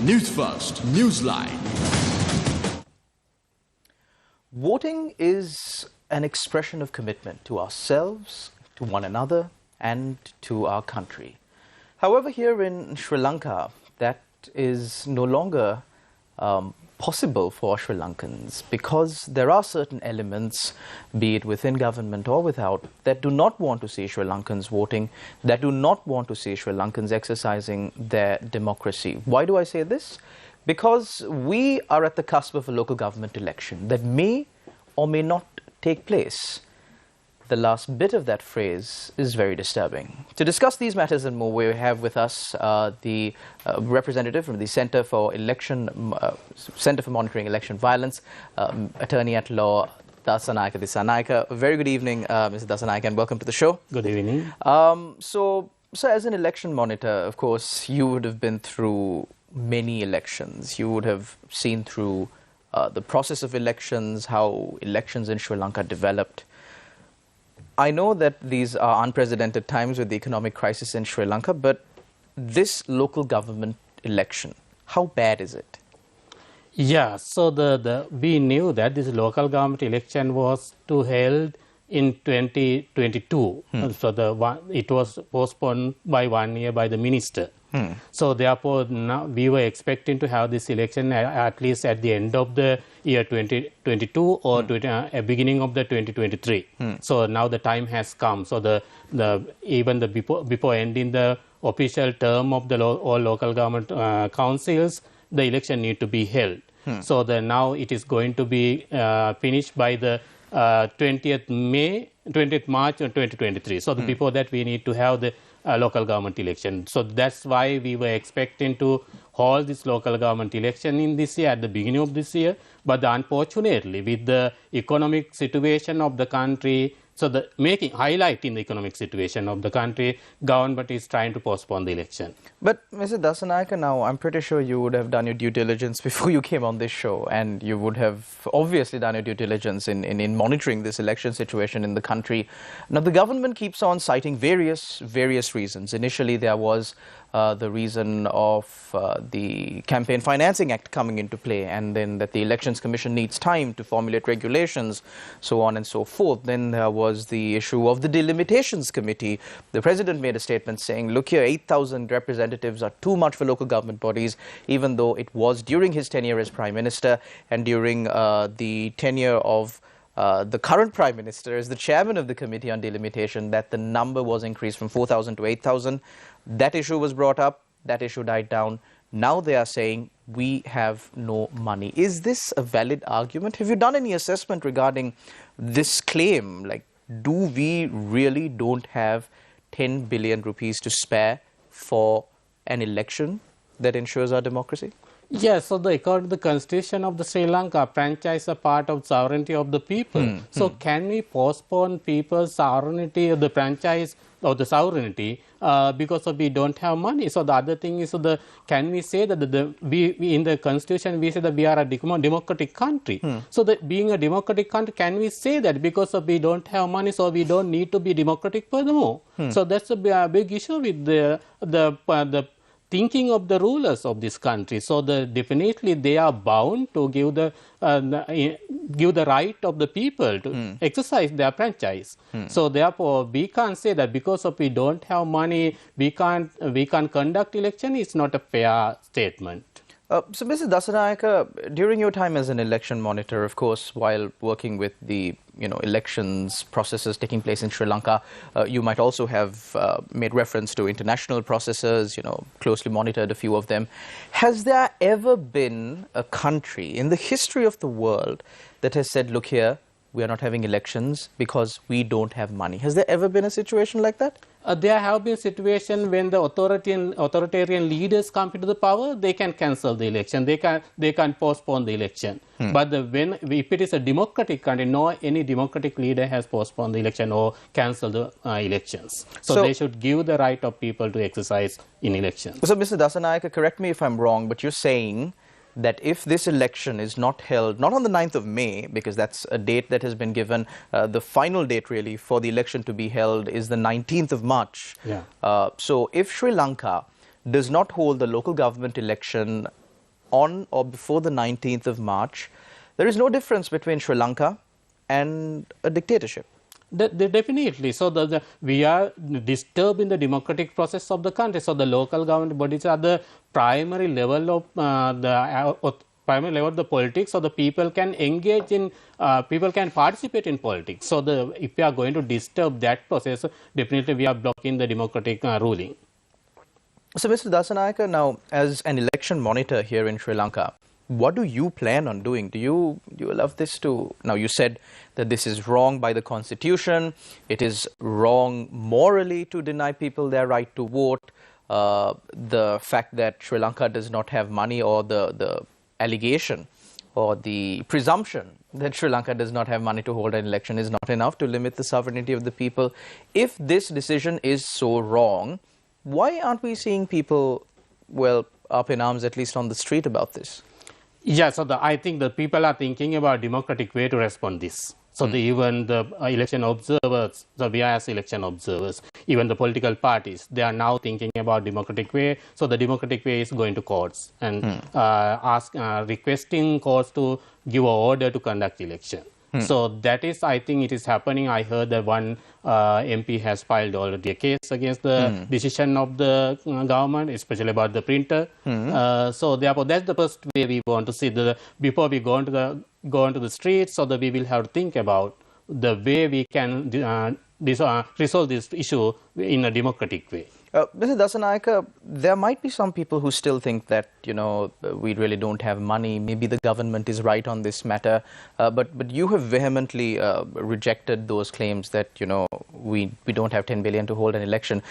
Newsfirst, Newsline. Voting is an expression of commitment to ourselves, to one another, and to our country. However, here in Sri Lanka, that is no longer possible for Sri Lankans because there are certain elements, be it within government or without, that do not want to see Sri Lankans voting, that do not want to see Sri Lankans exercising their democracy. Why do I say this? Because we are at the cusp of a local government election that may or may not take place. The last bit of that phrase is very disturbing. To discuss these matters and more, we have with us the representative from the Center for Monitoring Election Violence, Attorney at Law Dissanayake. A very good evening, Mr. Dissanayake, and welcome to the show. Good evening. So as an election monitor, of course, you would have been through many elections. You would have seen through the process of elections, how elections in Sri Lanka developed. I know that these are unprecedented times with the economic crisis in Sri Lanka, but this local government election, how bad is it? Yeah, so we knew that this local government election was to held in 2022. So it was postponed by 1 year by the minister. So therefore, now we were expecting to have this election at least at the end of the year 2022 or beginning of the 2023. So now the time has come. So before ending the official term of the all local government councils, the election need to be held. So now it is going to be finished by the 20th March 2023. So before that, we need to have the local government election. So that's why we were expecting to hold this local government election in this year, at the beginning of this year. But unfortunately, with the economic situation of the country, so highlighting the economic situation of the country, government is trying to postpone the election. But Mr. Dissanayake, now I'm pretty sure you would have done your due diligence before you came on this show, and you would have obviously done your due diligence in monitoring this election situation in the country. Now the government keeps on citing various reasons. Initially there was the reason of the Campaign Financing Act coming into play, and then that the Elections Commission needs time to formulate regulations, so on and so forth. Then there was the issue of the Delimitations Committee. The President made a statement saying, look here, 8,000 representatives are too much for local government bodies, even though it was during his tenure as Prime Minister and during the tenure of the current Prime Minister as the chairman of the Committee on Delimitation that the number was increased from 4,000 to 8,000. That issue was brought up. That issue died down. Now they are saying we have no money. Is this a valid argument? Have you done any assessment regarding this claim? Like, do we really don't have 10 billion rupees to spare for an election that ensures our democracy? Yes, so according to the constitution of the Sri Lanka, franchise is a part of sovereignty of the people. So can we postpone people's sovereignty of the franchise or the sovereignty because we don't have money? So the other thing is, can we say that we in the constitution we say that we are a democratic country? So that being a democratic country, can we say that because we don't have money, so we don't need to be democratic furthermore? So that's a big issue with the thinking of the rulers of this country. So definitely they are bound to give the right of the people to exercise their franchise. So therefore we can't say that because we don't have money we can't conduct election. It's not a fair statement. So Mr. Dissanayake, during your time as an election monitor, of course, while working with the elections processes taking place in Sri Lanka, you might also have made reference to international processes, closely monitored a few of them. Has there ever been a country in the history of the world that has said, look here, we are not having elections because we don't have money? Has there ever been a situation like that? There have been situations when the authoritarian leaders come into the power, they can cancel the election, they can postpone the election. But if it is a democratic country, no any democratic leader has postponed the election or cancelled the elections. So they should give the right of people to exercise in elections. So Mr. Dissanayake, correct me if I'm wrong, but you're saying that if this election is not held, not on the 9th of May, because that's a date that has been given, the final date really for the election to be held is the 19th of March. Yeah. So if Sri Lanka does not hold the local government election on or before the 19th of March, there is no difference between Sri Lanka and a dictatorship. Definitely. So we are disturbing the democratic process of the country. So the local government bodies are the primary level of primary level of the politics. So the people can engage in, people can participate in politics. So if we are going to disturb that process, definitely we are blocking the democratic ruling. So, Mr. Dissanayake, now as an election monitor here in Sri Lanka, what do you plan on doing? Do you allow this to... Now, you said that this is wrong by the constitution. It is wrong morally to deny people their right to vote. The fact that Sri Lanka does not have money, or the allegation or the presumption that Sri Lanka does not have money to hold an election is not enough to limit the sovereignty of the people. If this decision is so wrong, why aren't we seeing people, well, up in arms, at least on the street, about this? Yeah, so I think the people are thinking about democratic way to respond this. So even the election observers, the BIS election observers, even the political parties, they are now thinking about democratic way. So the democratic way is going to courts and requesting courts to give an order to conduct election. So that is, I think it is happening. I heard that one MP has filed already a case against the decision of the government, especially about the printer. So therefore, that's the first way we want to see. Before we go on to the streets, so that we will have to think about the way we can resolve this issue in a democratic way. Mr. Dissanayake, there might be some people who still think that, we really don't have money. Maybe the government is right on this matter. But you have vehemently rejected those claims that, we don't have 10 billion to hold an election.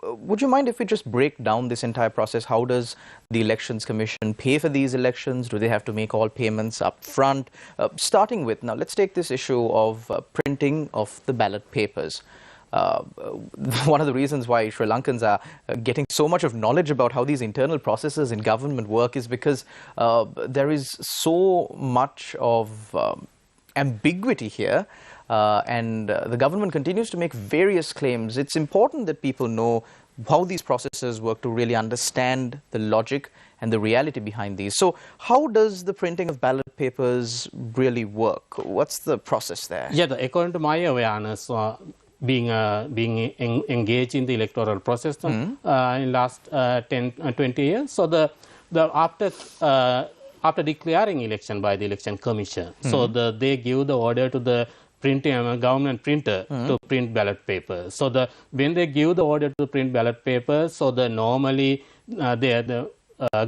Would you mind if we just break down this entire process? How does the Elections Commission pay for these elections? Do they have to make all payments up front? Starting with, now let's take this issue of printing of the ballot papers. One of the reasons why Sri Lankans are getting so much of knowledge about how these internal processes in government work is because there is so much of ambiguity here, and the government continues to make various claims. It's important that people know how these processes work to really understand the logic and the reality behind these. So how does the printing of ballot papers really work? What's the process there? Yeah, according to my awareness, being engaged in the electoral process in last 20 years. So after declaring election by the Election Commission, so they give the order to the government printer to print ballot papers. So when they give the order to print ballot papers, so normally the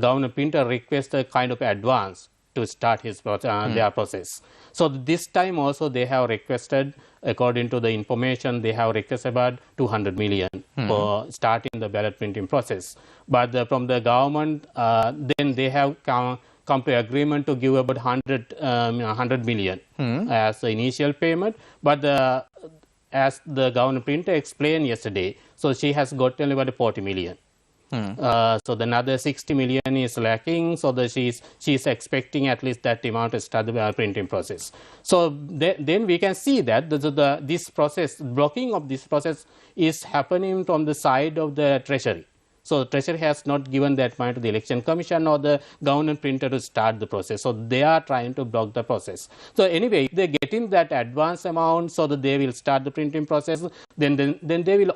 government printer requests a kind of advance to start their process. So this time also they have requested, according to the information, they have requested about 200 million for starting the ballot printing process. But from the government, then they have come to agreement to give about 100 million as the initial payment. But as the government printer explained yesterday, so she has got only about 40 million. So another 60 million is lacking. So she's expecting at least that amount to start the printing process. So then we can see that this process, blocking of this process, is happening from the side of the Treasury. So Treasury has not given that money to the Election Commission or the government printer to start the process. So they are trying to block the process. So anyway, if they get in that advance amount so that they will start the printing process, then they will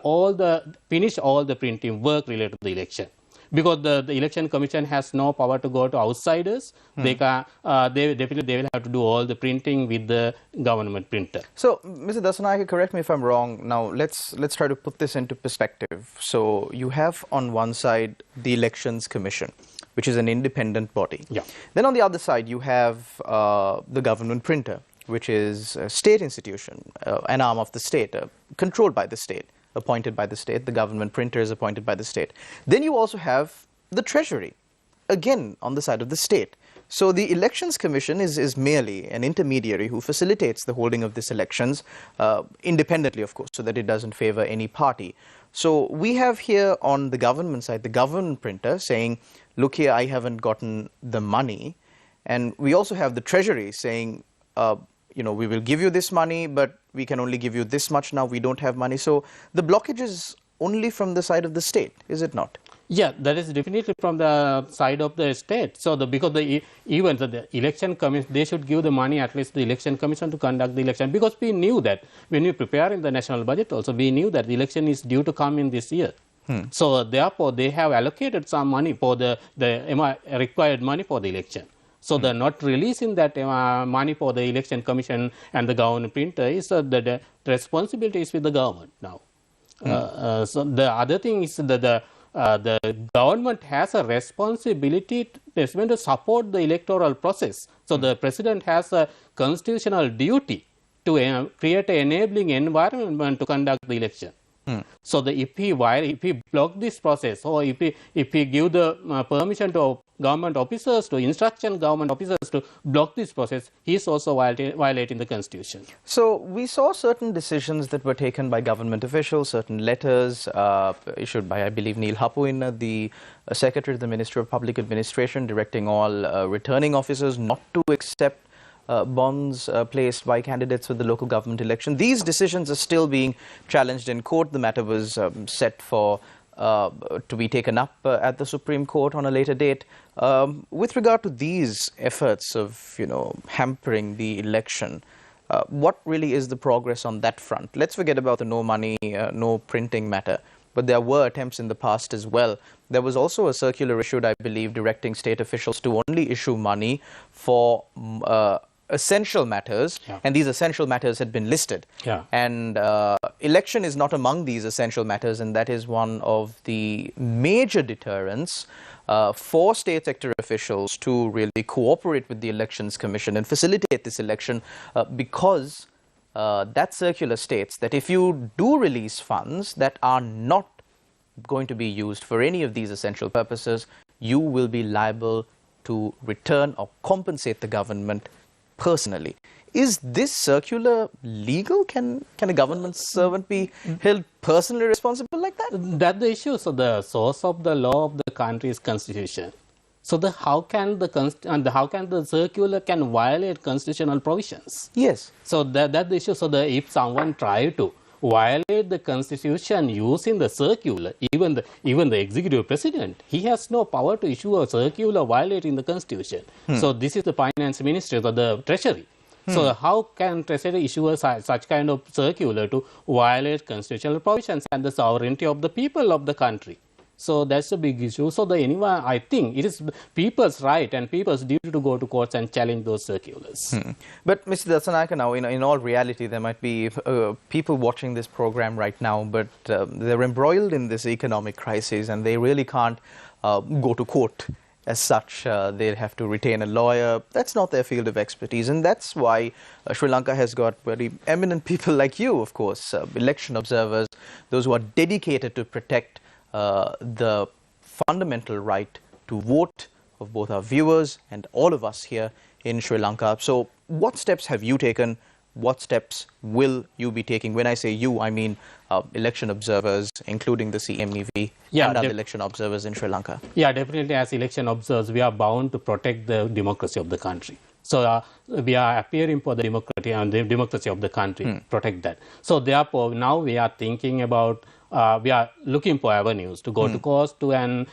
finish all the printing work related to the election. Because the Election Commission has no power to go to outsiders. They will have to do all the printing with the government printer. So, Mr. Dissanayake, correct me if I'm wrong. Now, let's try to put this into perspective. So, you have on one side the Elections Commission, which is an independent body. Yeah. Then on the other side, you have the government printer, which is a state institution, an arm of the state, controlled by the state, appointed by the state. The government printer is appointed by the state. Then you also have the Treasury, again on the side of the state. So the Elections Commission is merely an intermediary who facilitates the holding of these elections, independently, of course, so that it doesn't favor any party. So we have here on the government side, the government printer saying, look here, I haven't gotten the money. And we also have the Treasury saying, we will give you this money, but we can only give you this much now. We don't have money. So the blockage is only from the side of the state, is it not? Yeah, that is definitely from the side of the state. So, because even the election commission, they should give the money at least the election commission to conduct the election, because we knew that when we prepare in the national budget also, we knew that the election is due to come in this year. So, therefore, they have allocated some money for the required money for the election. So, the not releasing that money for the election commission and the government printer is the responsibility is with the government now. So, the other thing is that the government has a responsibility to support the electoral process. So, the president has a constitutional duty to create an enabling environment to conduct the election. So, if he block this process, or if he give the permission to government officers, to instruction government officers to block this process, he is also violating the constitution. So we saw certain decisions that were taken by government officials, certain letters issued by, I believe, Neil Hapuina, the Secretary of the Ministry of Public Administration, directing all returning officers not to accept bonds placed by candidates for the local government election. These decisions are still being challenged in court. The matter was set for to be taken up at the Supreme Court on a later date. With regard to these efforts of, hampering the election, what really is the progress on that front? Let's forget about the no money, no printing matter. But there were attempts in the past as well. There was also a circular issued, I believe, directing state officials to only issue money for essential matters, and these essential matters had been listed. And election is not among these essential matters, and that is one of the major deterrents for state sector officials to really cooperate with the Elections Commission and facilitate this election, because that circular states that if you do release funds that are not going to be used for any of these essential purposes, you will be liable to return or compensate the government personally. Is this circular legal? Can a government servant be held personally responsible like that? That's the issue. So the source of the law of the country is constitution. So how can the circular can violate constitutional provisions? Yes. So that's the issue. So if someone try to violate the constitution using the circular, even the executive president, he has no power to issue a circular violating the constitution. So this is the finance ministry or the treasury. So how can treasury issue such kind of circular to violate constitutional provisions and the sovereignty of the people of the country? So that's a big issue. So I think it is people's right and people's duty to go to courts and challenge those circulars. But Mr. Dissanayake, now in all reality, there might be people watching this program right now, but they're embroiled in this economic crisis and they really can't go to court as such. They'll have to retain a lawyer. That's not their field of expertise, and that's why Sri Lanka has got very eminent people like you, of course, election observers, those who are dedicated to protect the fundamental right to vote of both our viewers and all of us here in Sri Lanka. So what steps have you taken? What steps will you be taking? When I say you, I mean election observers, including the CMEV and other election observers in Sri Lanka. Yeah, definitely. As election observers, we are bound to protect the democracy of the country. So we are appearing for the democracy and the democracy of the country, protect that. So therefore, now we are thinking about, we are looking for avenues to go to court and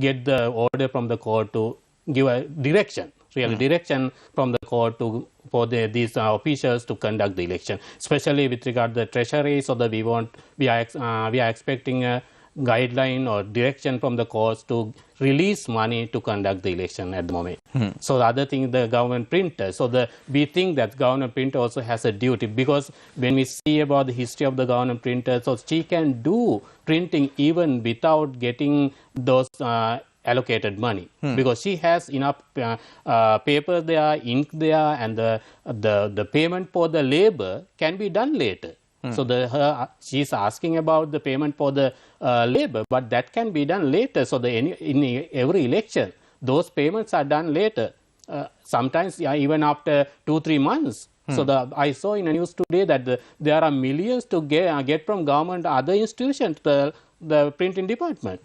get the order from the court to give a direction, direction from the court for these officials to conduct the election, especially with regard to the treasury. So that we are expecting a guideline or direction from the courts to release money to conduct the election at the moment. So the other thing, the government printer. So we think that government printer also has a duty, because when we see about the history of the government printer, so she can do printing even without getting those allocated money, because she has enough paper there, ink there, and the payment for the labor can be done later. So she's asking about the payment for the labor, but that can be done later. So in every election, those payments are done later. Sometimes even after 2-3 months. So I saw in the news today that there are millions to get from government, other institutions, the printing department.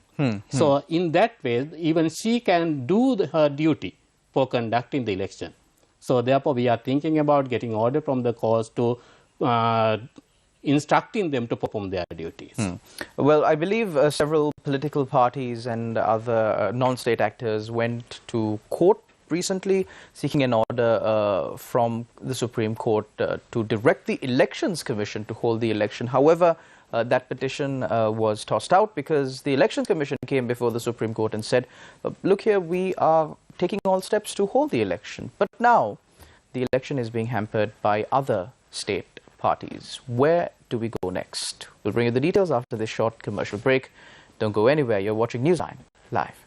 So in that way, even she can do her duty for conducting the election. So therefore, we are thinking about getting order from the courts to instructing them to perform their duties. Well, I believe several political parties and other non-state actors went to court recently seeking an order from the Supreme Court to direct the Elections Commission to hold the election. However, that petition was tossed out because the Elections Commission came before the Supreme Court and said, look here, we are taking all steps to hold the election. But now the election is being hampered by other state parties. Where do we go next? We'll bring you the details after this short commercial break. Don't go anywhere. You're watching Newsline Live.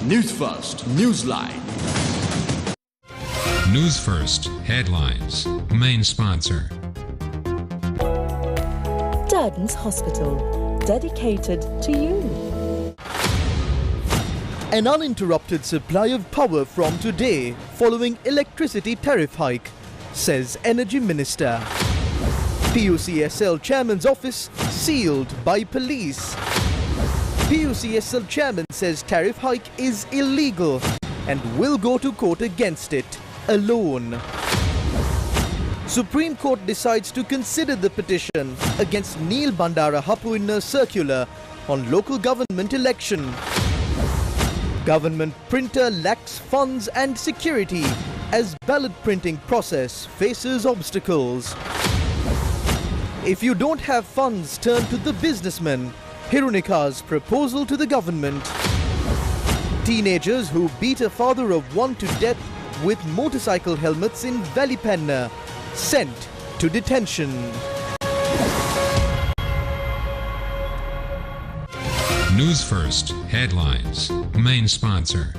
Newsfirst, Newsline. Newsfirst headlines. Main sponsor. Durden's Hospital, dedicated to you. An uninterrupted supply of power from today following electricity tariff hike, says Energy Minister. PUCSL Chairman's office sealed by police. PUCSL Chairman says tariff hike is illegal and will go to court against it alone. Supreme Court decides to consider the petition against Neil Bandara Hapuinna's circular on local government election. Government printer lacks funds and security as ballot printing process faces obstacles. If you don't have funds, turn to the businessman. Hirunika's proposal to the government. Teenagers who beat a father of one to death with motorcycle helmets in Valleypenna sent to detention. Newsfirst headlines. Main sponsor.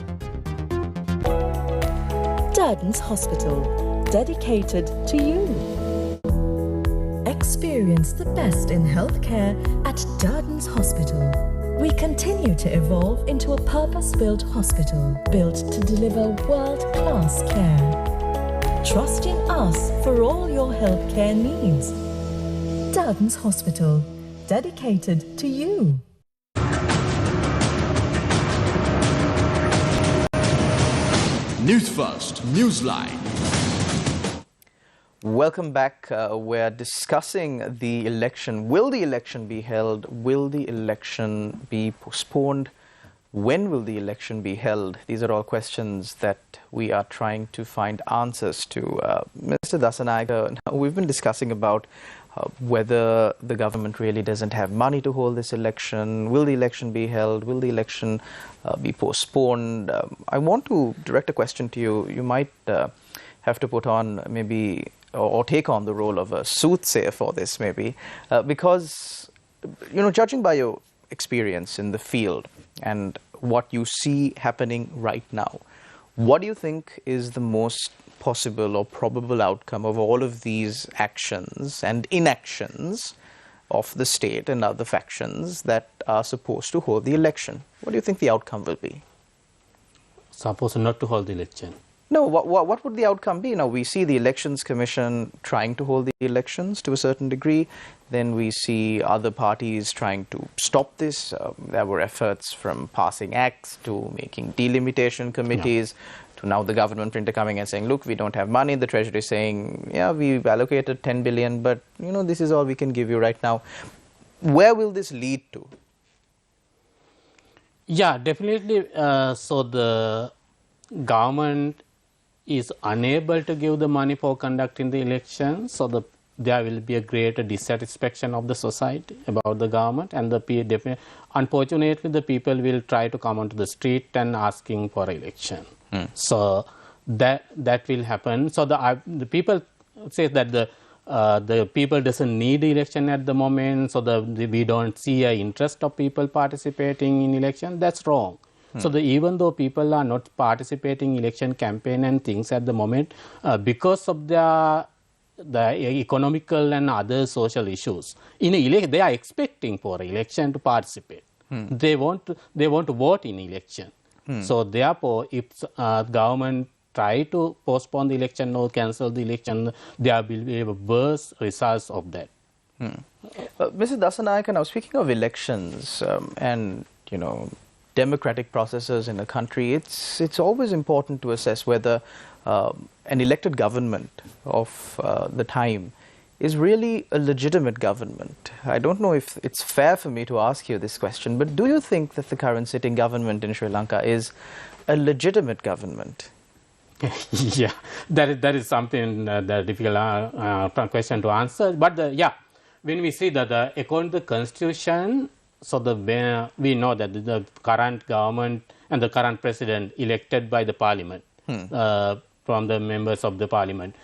Durden's Hospital, dedicated to you. Experience the best in healthcare at Durden's Hospital. We continue to evolve into a purpose-built hospital built to deliver world-class care. Trust in us for all your healthcare needs. Durden's Hospital, dedicated to you. Newsfirst, Newsline. Welcome back. We're discussing the election. Will the election be held? Will the election be postponed? When will the election be held? These are all questions that we are trying to find answers to. Mr. Dissanayake, now we've been discussing about whether the government really doesn't have money to hold this election. Will the election be held? Will the election be postponed? I want to direct a question to you. You might have to put on maybe or take on the role of a soothsayer for this maybe, because, you know, judging by your experience in the field and what you see happening right now, what do you think is the most possible or probable outcome of all of these actions and inactions of the state and other factions that are supposed to hold the election? What do you think the outcome will be? Supposed not to hold the election. No, what would the outcome be? Now, we see the Elections Commission trying to hold the elections to a certain degree. Then we see other parties trying to stop this. There were efforts from passing acts to making delimitation committees to now the government printer coming and saying, look, we don't have money. The Treasury saying, yeah, we've allocated 10 billion, but, you know, this is all we can give you right now. Where will this lead to? Yeah, definitely. So the government is unable to give the money for conducting the election, so there will be a greater dissatisfaction of the society about the government, and unfortunately the people will try to come onto the street and asking for election. So that will happen. So the people say that the people doesn't need election at the moment, so we don't see an interest of people participating in election. That's wrong. So even though people are not participating in election campaign and things at the moment, because of the economical and other social issues, they are expecting for election to participate. They want to vote in election. So therefore, if government try to postpone the election or cancel the election, there will be worse results of that. Mr. Dissanayake, now speaking of elections and, you know, democratic processes in a country, it's always important to assess whether an elected government of the time is really a legitimate government. I don't know if it's fair for me to ask you this question, but do you think that the current sitting government in Sri Lanka is a legitimate government? Yeah, that is something that difficult question to answer. But yeah, when we see that according to the constitution, so we know that the current government and the current president elected by the parliament from the members of the parliament.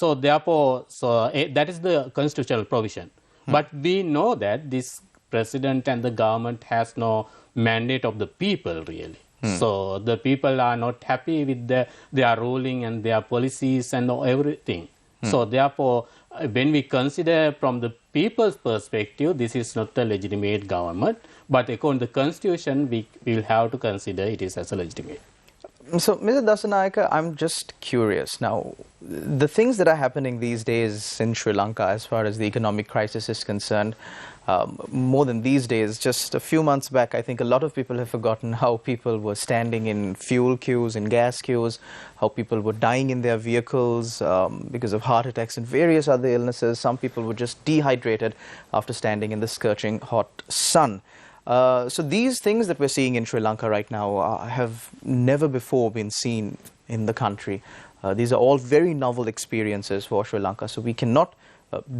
So therefore, that is the constitutional provision. But we know that this president and the government has no mandate of the people really. So the people are not happy with their ruling and their policies and everything. So therefore, when we consider from the people's perspective, this is not a legitimate government. But according to the constitution, we will have to consider it is as a legitimate. So, Mr. Dissanayake, I'm just curious. Now, the things that are happening these days in Sri Lanka as far as the economic crisis is concerned, more than these days, just a few months back, I think a lot of people have forgotten how people were standing in fuel queues, in gas queues, how people were dying in their vehicles because of heart attacks and various other illnesses. Some people were just dehydrated after standing in the scorching hot sun. So these things that we're seeing in Sri Lanka right now have never before been seen in the country. These are all very novel experiences for Sri Lanka. So we cannot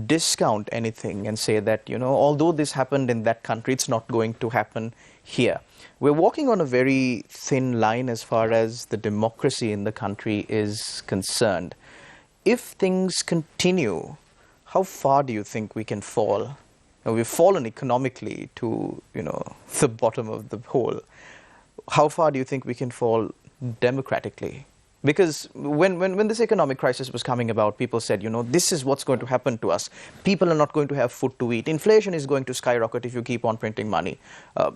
discount anything and say that, you know, although this happened in that country, it's not going to happen here. We're walking on a very thin line as far as the democracy in the country is concerned. If things continue, how far do you think we can fall? Now, we've fallen economically to, you know, the bottom of the hole. How far do you think we can fall democratically? Because when this economic crisis was coming about, people said, you know, this is what's going to happen to us. People are not going to have food to eat. Inflation is going to skyrocket if you keep on printing money.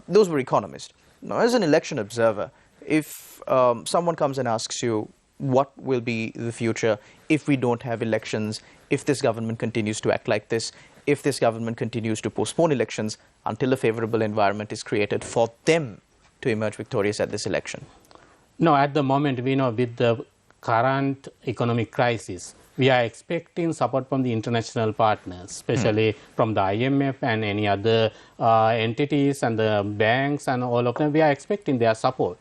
Those were economists. Now, as an election observer, if someone comes and asks you, what will be the future if we don't have elections, if this government continues to act like this, if this government continues to postpone elections until a favorable environment is created for them to emerge victorious at this election? No, at the moment, we know with the current economic crisis, we are expecting support from the international partners, especially from the IMF and any other entities and the banks and all of them. We are expecting their support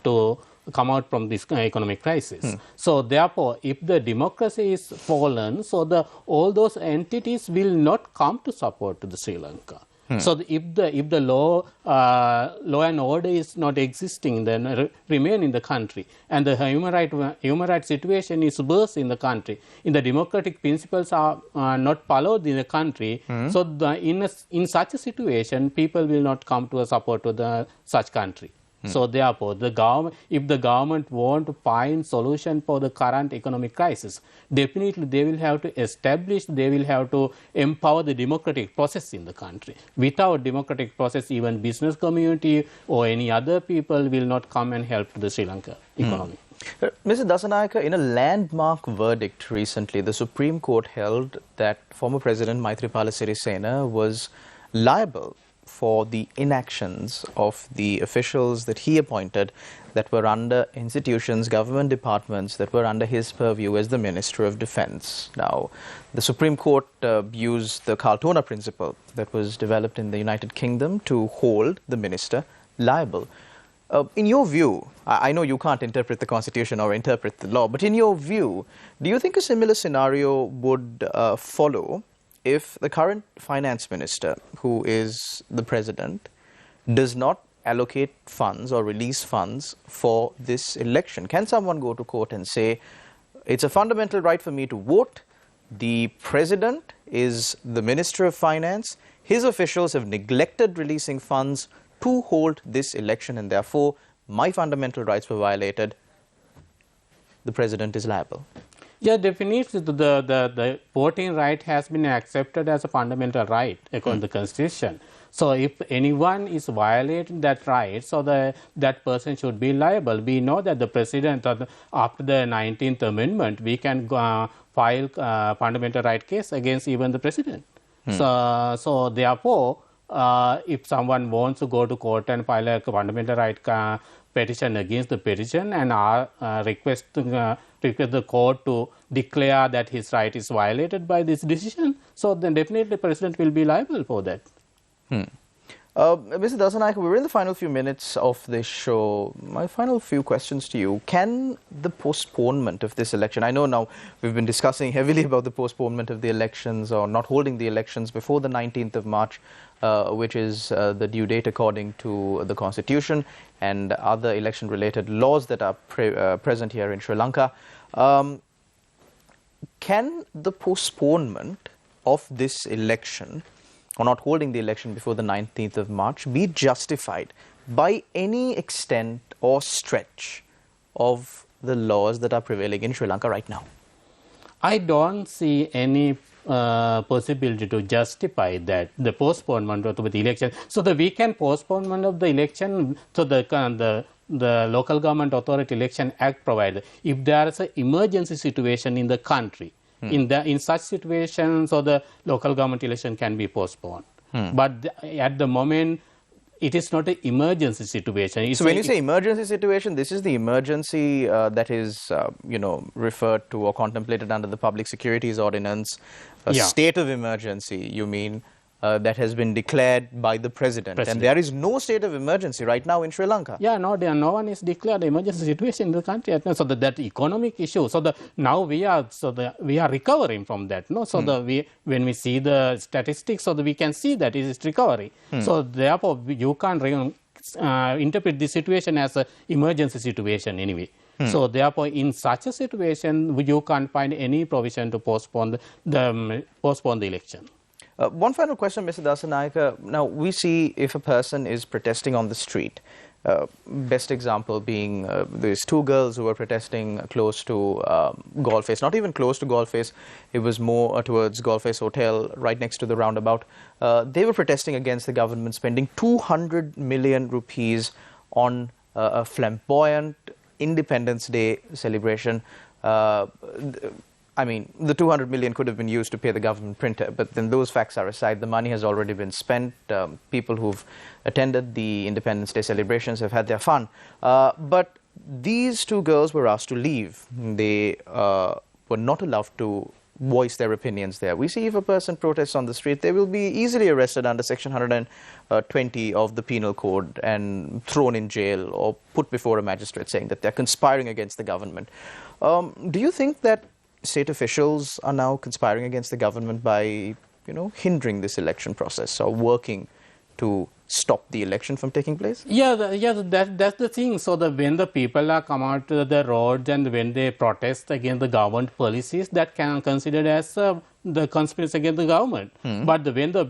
to come out from this economic crisis. So therefore, if the democracy is fallen, so all those entities will not come to support to the Sri Lanka. So if the law and order is not existing, then remain in the country, and the human rights situation is worse in the country, in the democratic principles are not followed in the country. So in such a situation, people will not come to a support to such country. So therefore, if the government want to find solution for the current economic crisis, definitely they will have to empower the democratic process in the country. Without democratic process, even business community or any other people will not come and help the Sri Lanka economy. Mr. Dissanayake, in a landmark verdict recently, the Supreme Court held that former President Maithripala Sirisena was liable for the inactions of the officials that he appointed that were under institutions, government departments that were under his purview as the Minister of Defense. Now, the Supreme Court used the Kaltona principle that was developed in the United Kingdom to hold the minister liable. In your view, I know you can't interpret the Constitution or interpret the law, but in your view, do you think a similar scenario would follow if the current finance minister, who is the president, does not allocate funds or release funds for this election? Can someone go to court and say, it's a fundamental right for me to vote, the president is the minister of finance, his officials have neglected releasing funds to hold this election, and therefore my fundamental rights were violated, the president is liable? Yeah, definitely the voting right has been accepted as a fundamental right according to the Constitution. So if anyone is violating that right, so that person should be liable. We know that the president, after the 19th Amendment, we can file a fundamental right case against even the president. So therefore, if someone wants to go to court and file a fundamental right petition against the petition and request the court to declare that his right is violated by this decision, so then definitely the president will be liable for that. Mr. Dissanayake, we're in the final few minutes of this show. My final few questions to you. Can the postponement of this election, I know now we've been discussing heavily about the postponement of the elections or not holding the elections before the 19th of March, which is the due date according to the Constitution and other election-related laws that are present here in Sri Lanka. Can the postponement of this election or not holding the election before the 19th of March be justified by any extent or stretch of the laws that are prevailing in Sri Lanka right now? I don't see any possibility to justify that, the postponement of the election. So the weekend postponement of the election, so the Local Government Authority Election Act provides, if there is an emergency situation in the country, in such situations, so the local government election can be postponed. But at the moment, it is not an emergency situation. It's so when you say emergency situation, this is the emergency that is, referred to or contemplated under the Public Securities Ordinance, a state of emergency, you mean, that has been declared by the President. And there is no state of emergency right now in Sri Lanka. Yeah, no one is declared emergency situation in the country. So that economic issue. So now we are recovering from that. No, so when we see the statistics, so we can see that it is recovery. So therefore, you can't interpret this situation as an emergency situation anyway. So therefore, in such a situation, you can't find any provision to postpone the election. One final question, Mr. Dissanayake. Now, we see if a person is protesting on the street, best example being these two girls who were protesting close to Golface, not even close to Golface, it was more towards Golface Hotel right next to the roundabout. They were protesting against the government spending 200 million rupees on a flamboyant Independence Day celebration. I mean, the 200 million could have been used to pay the government printer, but then those facts are aside. The money has already been spent. People who've attended the Independence Day celebrations have had their fun. But these two girls were asked to leave. They were not allowed to voice their opinions there. We see if a person protests on the street, they will be easily arrested under Section 120 of the Penal Code and thrown in jail or put before a magistrate saying that they're conspiring against the government. Do you think that state officials are now conspiring against the government by, hindering this election process or working to stop the election from taking place? That's the thing. So when the people are come out to the roads and when they protest against the government policies, that can considered as the conspiracy against the government. But when the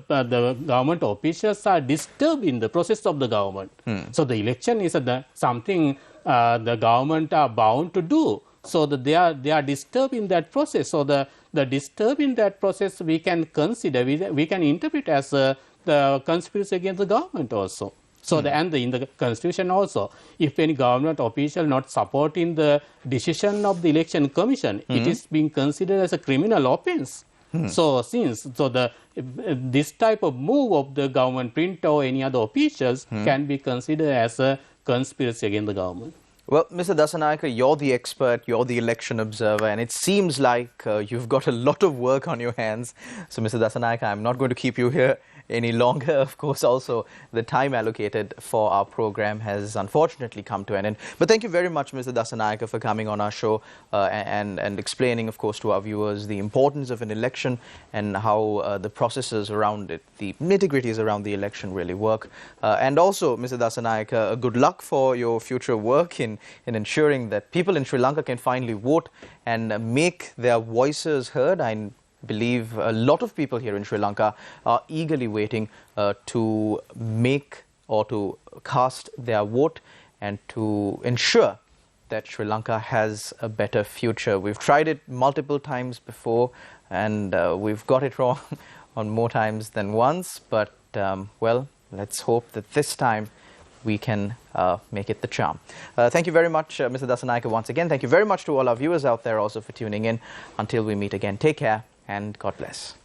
government officials are disturbed in the process of the government, so the election is something the government are bound to do. So they are disturbed in that process. So the disturbed in that process we can consider, we can interpret as the conspiracy against the government also. So in the Constitution also, if any government official not supporting the decision of the Election Commission, it is being considered as a criminal offence. So this type of move of the government printer or any other officials can be considered as a conspiracy against the government. Well, Mr. Dissanayake, you're the expert, you're the election observer, and it seems like you've got a lot of work on your hands. So, Mr. Dissanayake, I'm not going to keep you here any longer. Of course, also, the time allocated for our program has unfortunately come to an end. But thank you very much, Mr. Dissanayake, for coming on our show and explaining, of course, to our viewers the importance of an election and how the processes around it, the nitty-gritties around the election really work. And also, Mr. Dissanayake, good luck for your future work in ensuring that people in Sri Lanka can finally vote and make their voices heard. I believe a lot of people here in Sri Lanka are eagerly waiting to make or to cast their vote and to ensure that Sri Lanka has a better future. We've tried it multiple times before and we've got it wrong on more times than once, but well, let's hope that this time we can make it the charm. Thank you very much, Mr. Dissanayake, once again. Thank you very much to all our viewers out there also for tuning in. Until we meet again, take care and God bless.